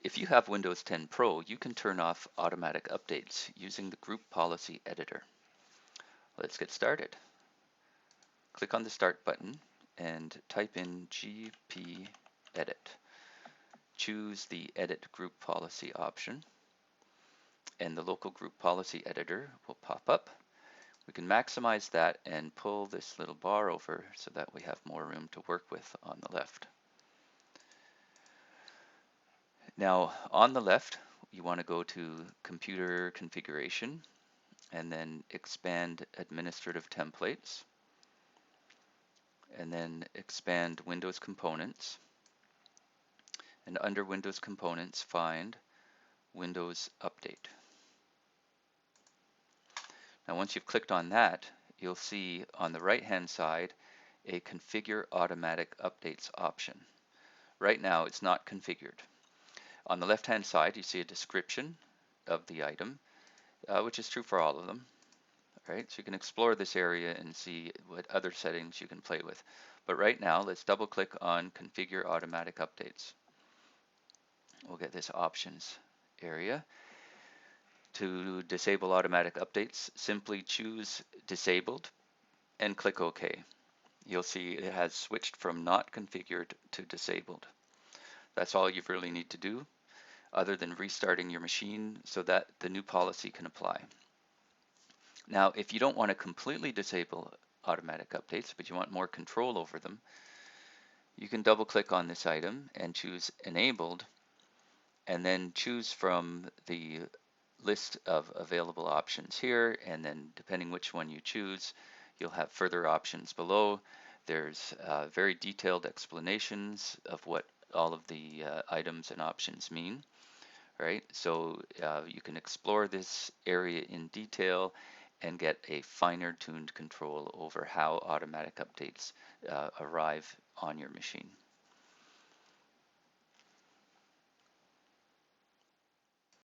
If you have Windows 10 Pro, you can turn off automatic updates using the Group Policy Editor. Let's get started. Click on the Start button and type in gpedit. Choose the Edit Group Policy option, and the local group policy editor will pop up. We can maximize that and pull this little bar over so that we have more room to work with on the left. Now on the left, you want to go to Computer Configuration and then Expand Administrative Templates, and then expand Windows Components, and under Windows Components find Windows Update. Now once you've clicked on that, you'll see on the right hand side a Configure Automatic Updates option. Right now it's not configured. On the left hand side you see a description of the item, which is true for all of them. Right, so you can explore this area and see what other settings you can play with. But right now let's double click on Configure Automatic Updates. We'll get this options area. To disable automatic updates, simply choose Disabled and click OK. You'll see it has switched from not configured to disabled. That's all you really need to do, other than restarting your machine so that the new policy can apply. Now, if you don't want to completely disable automatic updates, but you want more control over them, you can double click on this item and choose Enabled, and then choose from the list of available options here, and then depending which one you choose, you'll have further options below. There's very detailed explanations of what all of the items and options mean. Right, so you can explore this area in detail and get a finer tuned control over how automatic updates arrive on your machine.